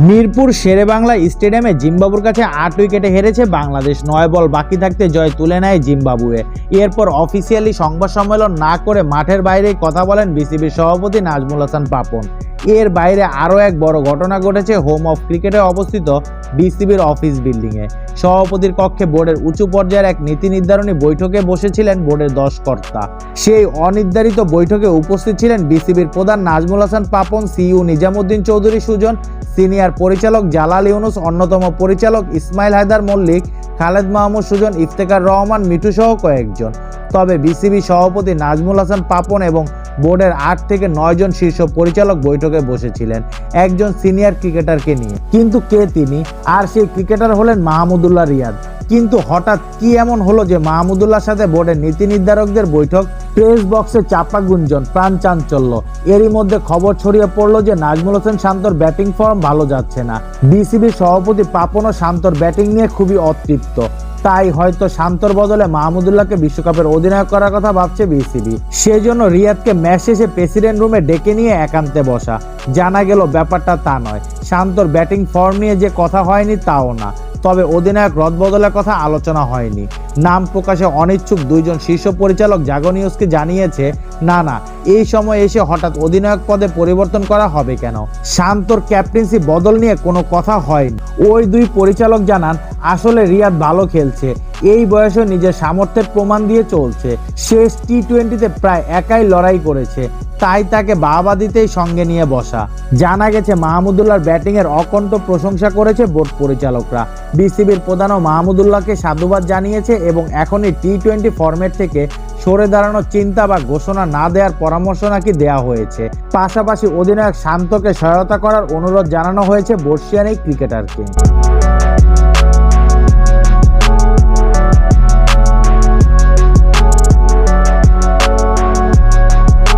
মিরপুর শেরেবাংলা স্টেডিয়ামে জিম্বাবুয়ের কাছে ৮ উইকেটে হেরেছে বাংলাদেশ। ৯ বল বাকি থাকতে জয় তুলে নেয় জিম্বাবুয়ে। এরপর অফিসিয়ালি সংবাদ সম্মেলন না করে মাঠের বাইরেই কথা বলেন বিসিবির সভাপতি নাজমুল হাসান পাপন। এর বাইরে আরও এক বড় ঘটনা ঘটেছে হোম অফ ক্রিকেটে অবস্থিত বিসিবির অফিস বিল্ডিংয়ে। সভাপতির কক্ষে বোর্ডের উঁচু পর্যায়ের এক নীতি নির্ধারণী বৈঠকে বসেছিলেন বোর্ডের 10 কর্তা। সেই অনির্ধারিত বৈঠকে উপস্থিত ছিলেন বিসিবির প্রধান নাজমুল হাসান পাপন, সিইও নিজামুদ্দিন চৌধুরী সুজন, সিনিয়র পরিচালক জালাল ইউনুস, অন্যতম পরিচালক ইসমাইল হায়দার মল্লিক, খালেদ মাহমুদ সুজন, ইফতেখার রহমান মিঠু সহ কয়েকজন। তবে বিসিবি সভাপতি নাজমুল হাসান পাপন এবং বোর্ডের 8 থেকে 9 জন শীর্ষ পরিচালক বৈঠকে বসেছিলেন একজন সিনিয়র ক্রিকেটারকে নিয়ে। কিন্তু কে তিনি? আর সেই ক্রিকেটার হলেন মাহমুদুল্লাহ রিয়াদ। কিন্তু হঠাৎ কি এমন হলো যে মাহমুদুল্লাহর সাথে বোর্ডের নীতি নির্ধারকদের বৈঠক? প্রেস বক্সে চাপা গুঞ্জন, প্রাণ চাঞ্চল্য। এরই মধ্যে খবর ছড়িয়ে পড়লো যে নাজমুল হোসেন শান্তর ব্যাটিং ফর্ম ভালো যাচ্ছে না। বিসিবি সভাপতি পাপনও শান্তর ব্যাটিং নিয়ে খুবই অতৃপ্ত। তাই হয়তো শান্তর বদলে মাহমুদুল্লাহকে বিশ্বকাপের অধিনায়ক করার কথা ভাবছে বিসিবি। সেজন্য রিয়াদকে ম্যাচ শেষে প্রেসিডেন্ট রুমে ডেকে নিয়ে একান্তে বসা। জানা গেল ব্যাপারটা তা নয়। শান্তর ব্যাটিং ফর্ম নিয়ে যে কথা হয়নি তাও না, তবে অধিনায়ক রদবদলের কথা আলোচনা হয়নি। নাম প্রকাশে অনিচ্ছুক 2 জন শীর্ষ পরিচালক জাগো নিউজকে জানিয়েছে, না এই সময় এসে হঠাৎ অধিনায়ক পদে পরিবর্তন করা হবে কেন? শান্তর ক্যাপ্টেন্সি বদল নিয়ে কোনো কথা হয়নি। ওই 2 পরিচালক জানান, আসলে রিয়াদ ভালো খেলছে, এই বয়সে নিজের সামর্থ্যের প্রমাণ দিয়ে চলছে। শেষ টি-20তে প্রায় একাই লড়াই করেছে, তাই তাকে বাহবা দিতেই সঙ্গে নিয়ে বসা। জানা গেছে মাহমুদুল্লাহর ব্যাটিংয়ের অকণ্ঠ প্রশংসা করেছে বোর্ড পরিচালকরা। বিসিবির প্রধানও মাহমুদুল্লাহকে সাধুবাদ জানিয়েছে এবং এখনই টি-20 ফরম্যাট থেকে সরে দাঁড়ানোর চিন্তা বা ঘোষণা না দেওয়ার পরামর্শ নাকি দেওয়া হয়েছে। পাশাপাশি অধিনায়ক শান্তকে সহায়তা করার অনুরোধ জানানো হয়েছে বর্ষিয়ান এই ক্রিকেটারকে।